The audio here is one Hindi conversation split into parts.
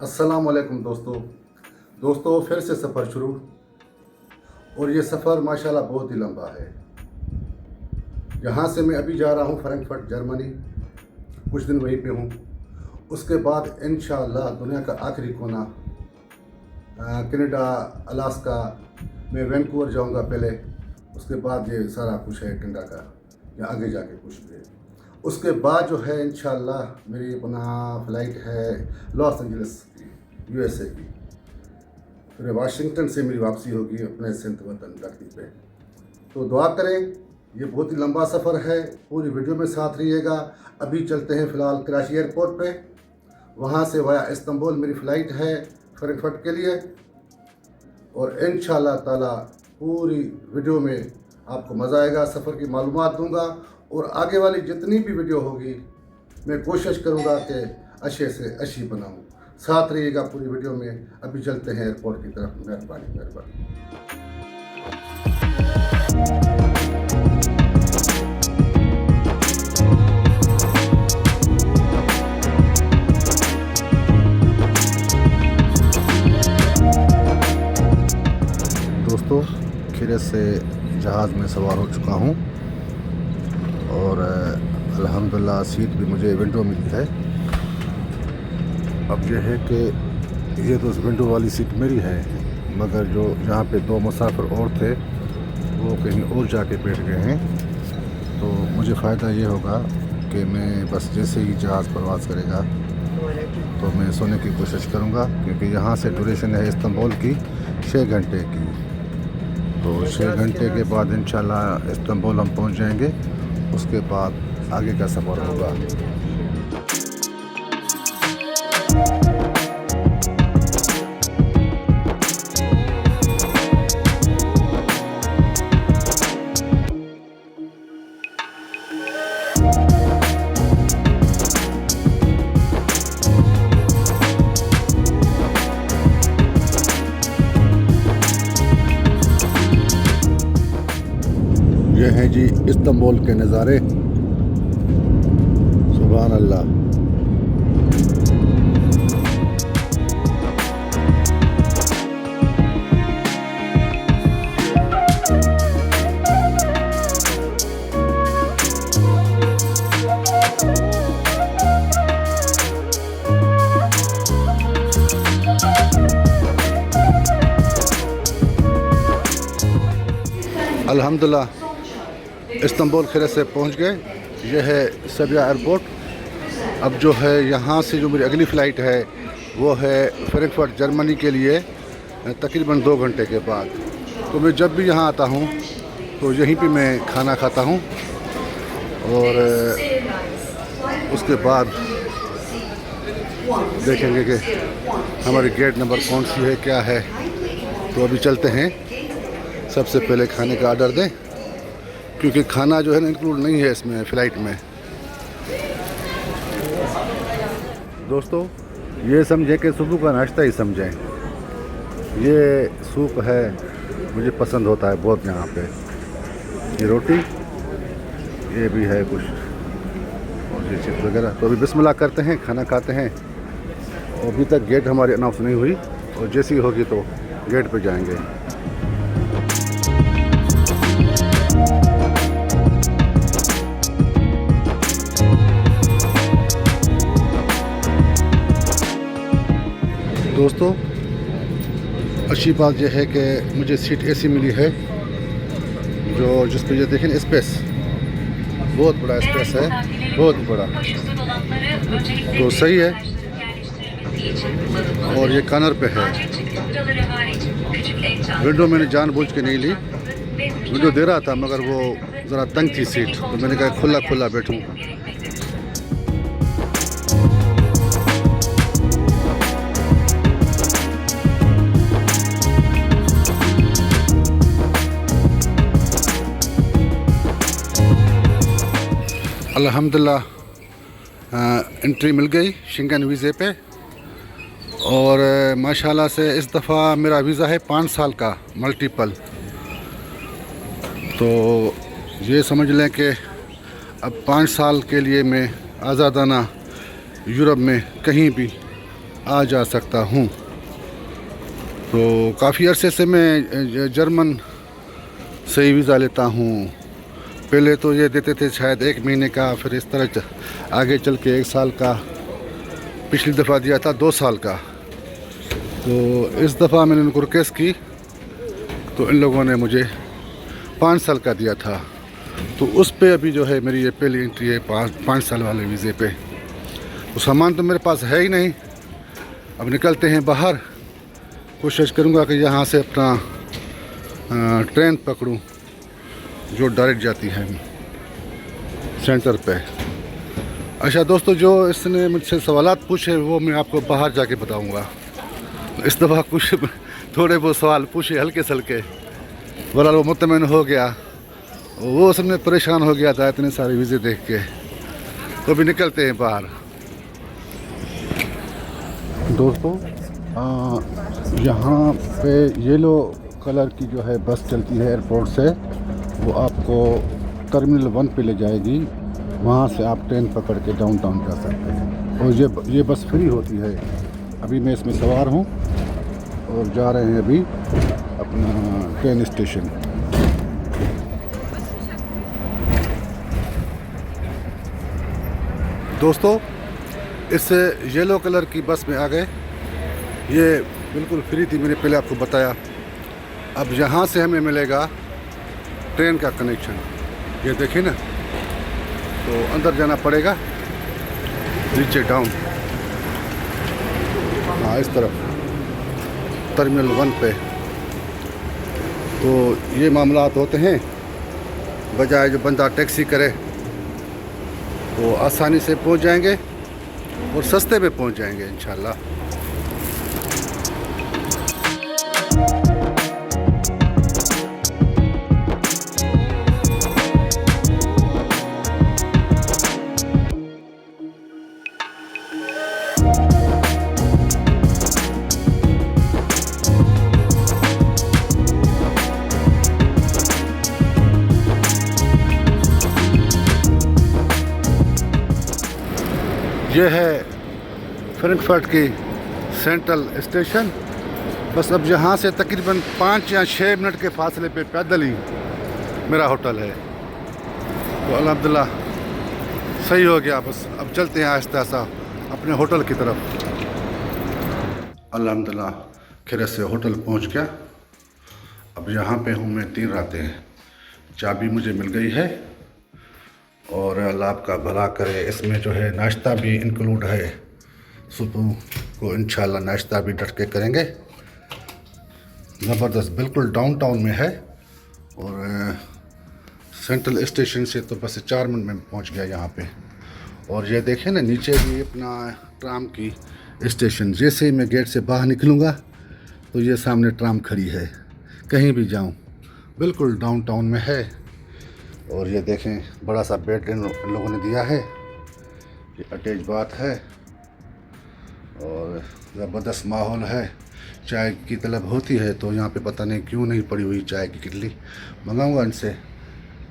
अस्सलाम वालेकुम दोस्तों फिर से सफ़र शुरू। और ये सफ़र माशाल्लाह बहुत ही लंबा है। यहाँ से मैं अभी जा रहा हूँ फ्रैंकफर्ट जर्मनी, कुछ दिन वहीं पे हूँ। उसके बाद इंशाअल्लाह दुनिया का आखिरी कोना कनाडा, अलास्का में वैंकूवर जाऊँगा पहले। उसके बाद ये सारा कुछ है कनाडा का, या आगे जाके कुछ भी है। उसके बाद जो है इंशाअल्लाह मेरी अपना फ़्लाइट है लॉस एंजलिस की, USA की। फिर वाशिंगटन से मेरी वापसी होगी अपने सिंध वतन धरती पे। तो दुआ करें, ये बहुत ही लंबा सफ़र है, पूरी वीडियो में साथ रहिएगा। अभी चलते हैं फ़िलहाल कराची एयरपोर्ट पे, वहाँ से वाया इस्तांबुल मेरी फ़्लाइट है फ्रैंकफर्ट के लिए। और इंशाअल्लाह ताला पूरी वीडियो में आपको मज़ा आएगा, सफ़र की मालूमात दूंगा। और आगे वाली जितनी भी वीडियो होगी मैं कोशिश करूंगा कि अच्छे से अच्छी बनाऊं। साथ रहिएगा पूरी वीडियो में। अभी चलते हैं एयरपोर्ट की तरफ। मेहरबानी। दोस्तों, खैरियत से जहाज़ में सवार हो चुका हूँ और अल्हम्दुलिल्लाह सीट भी मुझे विंडो मिली है। अब यह है कि ये तो विंडो वाली सीट मेरी है, मगर जो यहाँ पे दो मुसाफिर और थे वो कहीं और जाके बैठ गए हैं। तो मुझे फ़ायदा ये होगा कि मैं बस जैसे ही जहाज़ परवाज़ करेगा तो मैं सोने की कोशिश करूँगा, क्योंकि यहाँ से ड्यूरेशन है इस्तांबुल की 6 घंटे की। तो 6 घंटे के बाद इंशाल्लाह इस्तांबुल हम पहुँच जाएंगे। उसके बाद आगे का सफ़र होगा। ये हैं जी इस्तांबुल के नज़ारे, सुभान अल्लाह। अल्हम्दुलिल्लाह इस्तांबुल खैर से पहुंच गए। यह है सबिया एयरपोर्ट। अब जो है यहाँ से जो मेरी अगली फ़्लाइट है वो है फ्रैंकफर्ट जर्मनी के लिए तकरीबन 2 घंटे के बाद। तो मैं जब भी यहाँ आता हूँ तो यहीं पे मैं खाना खाता हूँ और उसके बाद देखेंगे कि हमारी गेट नंबर कौन सी है, क्या है। तो अभी चलते हैं, सबसे पहले खाने का ऑर्डर दें, क्योंकि खाना जो है ना इंक्लूड नहीं है इसमें फ़्लाइट में। दोस्तों, ये समझें कि सुबह का नाश्ता ही समझें। ये सूप है, मुझे पसंद होता है बहुत यहाँ पे। ये रोटी, ये भी है कुछ और ये चिप्स वगैरह। तो अभी बिस्मिल्लाह करते हैं, खाना खाते हैं। और अभी तक गेट हमारी अनाउंस नहीं हुई, और जैसी होगी तो गेट पे जाएंगे। दोस्तों, अच्छी बात यह है कि मुझे सीट AC मिली है, जो जिस पर ये देखें स्पेस, बहुत बड़ा स्पेस है, बहुत बड़ा। तो सही है। और ये कॉर्नर पे है। विंडो मैंने जानबूझ के नहीं ली, विंडो दे रहा था मगर वो ज़रा तंग थी सीट, तो मैंने कहा खुला बैठूं। अल्हम्दुलिल्लाह एंट्री मिल गई शेंगन वीज़े पे। और माशाल्लाह से इस दफ़ा मेरा वीज़ा है 5 साल का मल्टीपल। तो ये समझ लें कि अब 5 साल के लिए मैं आज़ादाना यूरोप में कहीं भी आ जा सकता हूँ। तो काफ़ी अरसे से मैं जर्मन से ही वीज़ा लेता हूँ। पहले तो ये देते थे शायद 1 महीने का, फिर इस तरह आगे चल के 1 साल का, पिछली दफ़ा दिया था 2 साल का। तो इस दफ़ा मैंने उनको रिक्वेस्ट की तो इन लोगों ने मुझे 5 साल का दिया था। तो उस पे अभी जो है मेरी ये पहली एंट्री है 5 साल वाले वीज़े पे। तो सामान तो मेरे पास है ही नहीं। अब निकलते हैं बाहर। कोशिश करूँगा कि यहाँ से अपना ट्रेन पकड़ूँ जो डायरेक्ट जाती है सेंटर पे। अच्छा दोस्तों, जो इसने मुझसे सवालात पूछे वो मैं आपको बाहर जाके बताऊँगा। इस दफ़ा कुछ थोड़े बहुत सवाल पूछे हल्के सल्के, बहरहाल वो मुतमईन हो गया। वो सबने परेशान हो गया था इतने सारे वीज़े देख के। तो अभी निकलते हैं बाहर। दोस्तों, यहाँ पे येलो कलर की जो है बस चलती है एयरपोर्ट से, वो आपको टर्मिनल 1 पे ले जाएगी। वहाँ से आप ट्रेन पकड़ के डाउनटाउन जा सकते हैं। और ये बस फ्री होती है। अभी मैं इसमें सवार हूँ और जा रहे हैं अभी अपना ट्रेन स्टेशन। दोस्तों, इस येलो कलर की बस में आ गए। ये बिल्कुल फ्री थी, मैंने पहले आपको बताया। अब यहाँ से हमें मिलेगा ट्रेन का कनेक्शन। ये देखिए ना, तो अंदर जाना पड़ेगा, नीचे डाउन, हाँ इस तरफ टर्मिनल 1 पे। तो ये मामलात होते हैं, बजाय जो बंदा टैक्सी करे तो आसानी से पहुंच जाएंगे और सस्ते में पहुंच जाएंगे इंशाल्लाह। ये है फ्रैंकफर्ट की सेंट्रल स्टेशन। बस अब यहाँ से तकरीबन 5 या 6 मिनट के फासले पे पैदल ही मेरा होटल है। तो अल्हम्दुलिल्लाह सही हो गया। बस अब चलते हैं आहिस्ता आहिस्ता अपने होटल की तरफ। अल्हम्दुलिल्लाह खैर से होटल पहुँच गया। अब यहाँ पे हूँ मैं 3 रातें। चाबी मुझे मिल गई है और अल्लाह आपका भला करे। इसमें जो है नाश्ता भी इंक्लूड है। सुबह को इंशाल्लाह नाश्ता भी डट के करेंगे। ज़बरदस्त, बिल्कुल डाउनटाउन में है और सेंट्रल स्टेशन से तो बस 4 मिनट में पहुंच गया यहाँ पे। और ये देखें ना, नीचे भी अपना ट्राम की स्टेशन। जैसे ही मैं गेट से बाहर निकलूँगा तो ये सामने ट्राम खड़ी है। कहीं भी जाऊँ बिल्कुल डाउनटाउन में है। और ये देखें बड़ा सा बेड इन लोगों ने दिया है। ये अटैच बात है और ज़बरदस्त माहौल है। चाय की तलब होती है तो यहाँ पे पता नहीं क्यों नहीं पड़ी हुई चाय की किटली। मंगाऊंगा इनसे।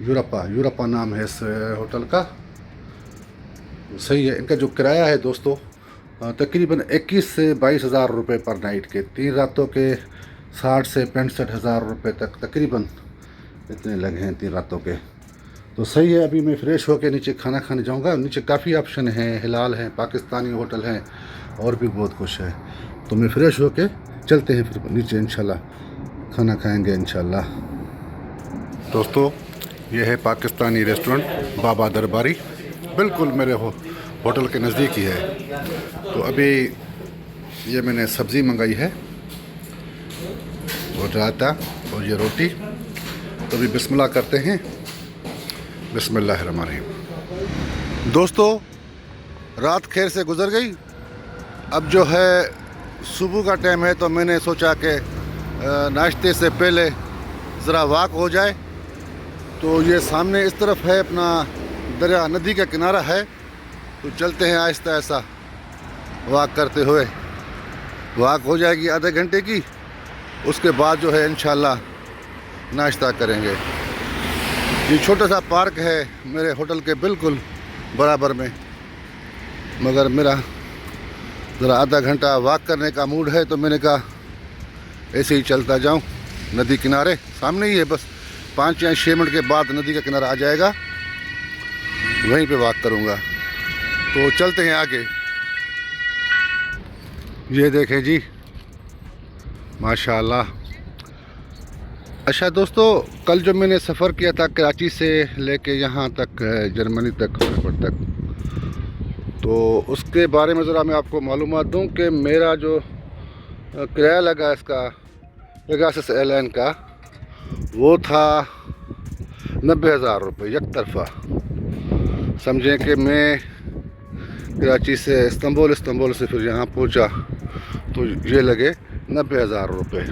यूरोपा नाम है इस होटल का। सही है। इनका जो किराया है दोस्तों तकरीबन 21 से 22 हज़ार रुपये पर नाइट के। 3 रातों के 60 से 65 हज़ार रुपये तक तकरीबन इतने लगे हैं 3 रातों के। तो सही है। अभी मैं फ़्रेश होकर नीचे खाना खाने जाऊंगा। नीचे काफ़ी ऑप्शन हैं, हिलाल हैं, पाकिस्तानी होटल हैं और भी बहुत कुछ है। तो मैं फ़्रेश होकर चलते हैं फिर नीचे इंशाल्लाह खाना खाएंगे इंशाल्लाह। दोस्तों, ये है पाकिस्तानी रेस्टोरेंट बाबा दरबारी, बिल्कुल मेरे होटल के नज़दीक ही है। तो अभी ये मैंने सब्ज़ी मंगाई है, वो रायता और ये रोटी। तो अभी बिस्मिल्लाह करते हैं। बिस्मिल्लाहिर्रहमानिर्रहीम। दोस्तों, रात खैर से गुजर गई। अब जो है सुबह का टाइम है तो मैंने सोचा कि नाश्ते से पहले ज़रा वॉक हो जाए। तो ये सामने इस तरफ है अपना दरिया, नदी का किनारा है। तो चलते हैं आहिस्ता आहिस्ता वॉक करते हुए। वॉक हो जाएगी आधे घंटे की। उसके बाद जो है इंशाल्लाह नाश्ता करेंगे। ये छोटा सा पार्क है मेरे होटल के बिल्कुल बराबर में, मगर मेरा ज़रा आधा घंटा वॉक करने का मूड है, तो मैंने कहा ऐसे ही चलता जाऊं नदी किनारे। सामने ही है, बस 5 या 6 मिनट के बाद नदी का किनारा आ जाएगा, वहीं पे वॉक करूंगा। तो चलते हैं आगे। ये देखें जी, माशाल्लाह। अच्छा दोस्तों, कल जो मैंने सफ़र किया था कराची से लेके यहाँ तक जर्मनी तक, फ्रैंकफर्ट तक, तो उसके बारे में ज़रा मैं आपको मालूमात दूँ कि मेरा जो किराया लगा इसका पेगासस एयरलाइन का, वो था 90,000 रुपये एक तरफ़ा। समझें कि मैं कराची से इस्तांबुल से फिर यहाँ पहुँचा तो ये लगे 90,000 रुपये।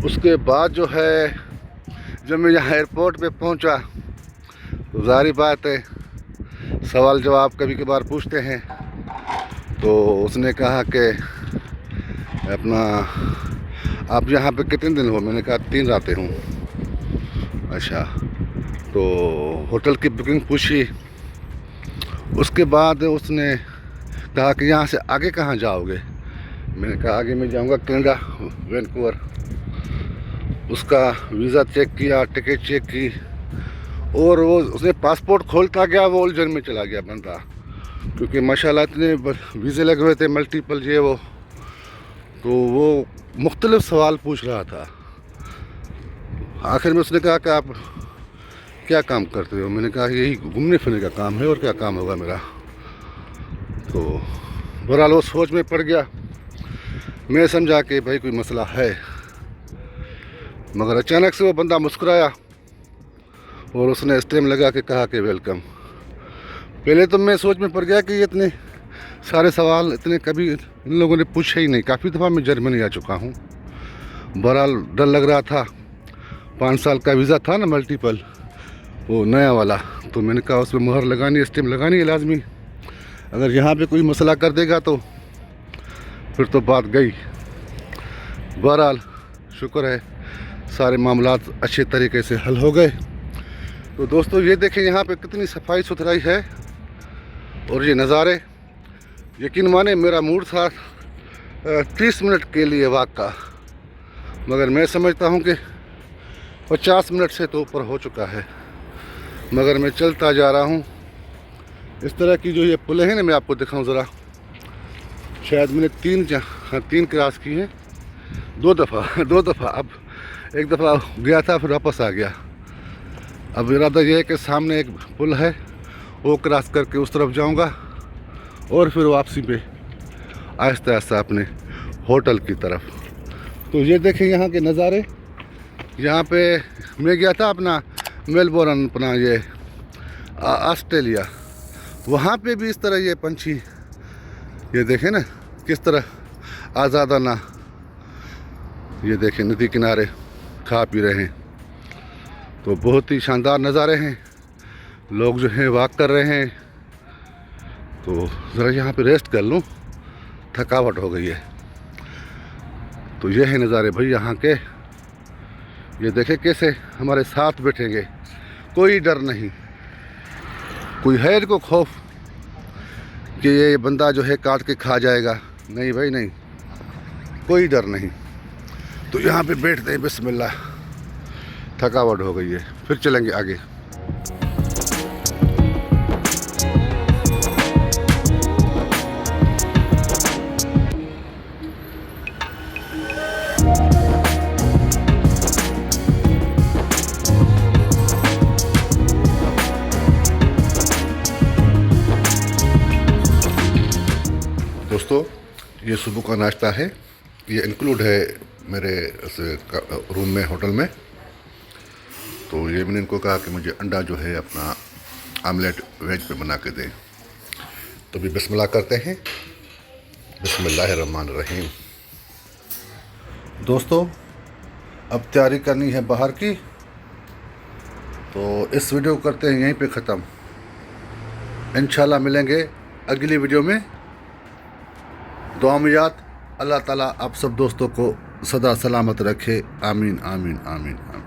उसके बाद जो है जब मैं यहाँ एयरपोर्ट पे पहुँचा तो ज़ाहिर बात है सवाल जवाब कभी कभार पूछते हैं। तो उसने कहा कि अपना आप यहाँ पे कितने दिन हो? मैंने कहा 3 रातें हूँ। अच्छा, तो होटल की बुकिंग पूछी। उसके बाद उसने कहा कि यहाँ से आगे कहाँ जाओगे? मैंने कहा आगे मैं जाऊँगा कनाडा, वैंकूवर। उसका वीज़ा चेक किया, टिकट चेक की, और वो उसने पासपोर्ट खोलता गया, वो उलझन में चला गया बंदा, क्योंकि माशाल्लाह इतने वीज़े लगे हुए थे मल्टीपल ये वो, तो वो मुख्तलिफ सवाल पूछ रहा था। आखिर में उसने कहा कि आप क्या काम करते हो? मैंने कहा यही घूमने फिरने का काम है, और क्या काम होगा मेरा। तो बहरहाल वो सोच में पड़ गया। मैं समझा कि भाई कोई मसला है, मगर अचानक से वो बंदा मुस्कुराया और उसने स्टैम्प लगा के कहा कि वेलकम। पहले तो मैं सोच में पड़ गया कि ये इतने सारे सवाल इतने कभी इन लोगों ने पूछे ही नहीं। काफ़ी दफ़ा मैं जर्मनी आ चुका हूँ। बहरहाल डर लग रहा था। 5 साल का वीज़ा था ना मल्टीपल, वो नया वाला, तो मैंने कहा उसमें मुहर लगानी, स्टैम्प लगानी है लाजमी। अगर यहाँ पे कोई मसला कर देगा तो फिर तो बात गई। बहरहाल शुक्र है सारे मामलात अच्छे तरीके से हल हो गए। तो दोस्तों ये देखें यहाँ पे कितनी सफाई सुथराई है और ये नज़ारे। यकीन माने मेरा मूड था 30 मिनट के लिए वॉक का, मगर मैं समझता हूँ कि 50 मिनट से तो ऊपर हो चुका है। मगर मैं चलता जा रहा हूँ। इस तरह की जो ये पुलें हैं ना, मैं आपको दिखाऊँ ज़रा। शायद मैंने 3 क्रॉस की हैं, 2 दफ़ा। अब एक दफ़ा गया था, फिर वापस आ गया। अब इरादा यह है कि सामने एक पुल है, वो क्रॉस करके उस तरफ जाऊंगा और फिर वापसी पे आहिस्ता आहिस्ता अपने होटल की तरफ। तो ये देखें यहाँ के नज़ारे। यहाँ पे मैं गया था अपना मेलबोर्न, अपना ये ऑस्ट्रेलिया। वहाँ पे भी इस तरह ये पंछी, ये देखें ना किस तरह आज़ादाना, ये देखें नदी किनारे खा पी रहे हैं। तो बहुत ही शानदार नज़ारे हैं। लोग जो हैं वॉक कर रहे हैं। तो ज़रा यहाँ पे रेस्ट कर लूँ, थकावट हो गई है। तो ये है नज़ारे भाई यहाँ के। ये देखें कैसे हमारे साथ बैठेंगे, कोई डर नहीं, कोई है इनको खौफ कि ये बंदा जो है काट के खा जाएगा। नहीं भाई नहीं, कोई डर नहीं। तो यहाँ पे बैठते हैं, बिस्मिल्लाह। थकावट हो गई है, फिर चलेंगे आगे। दोस्तों ये सुबह का नाश्ता है, ये इंक्लूड है मेरे रूम में, होटल में। तो ये मैंने इनको कहा कि मुझे अंडा जो है अपना आमलेट वेज पे बना के दें। तो भी बिस्मिल्लाह करते हैं। बिस्मिल्लाहिर्रहमानिर्रहीम। दोस्तों अब तैयारी करनी है बाहर की, तो इस वीडियो को करते हैं यहीं पे ख़त्म। इंशाल्लाह मिलेंगे अगली वीडियो में। दुआ में याद, अल्लाह ताला आप सब दोस्तों को सदा सलामत रखे। आमीन आमीन आमीन आमीन।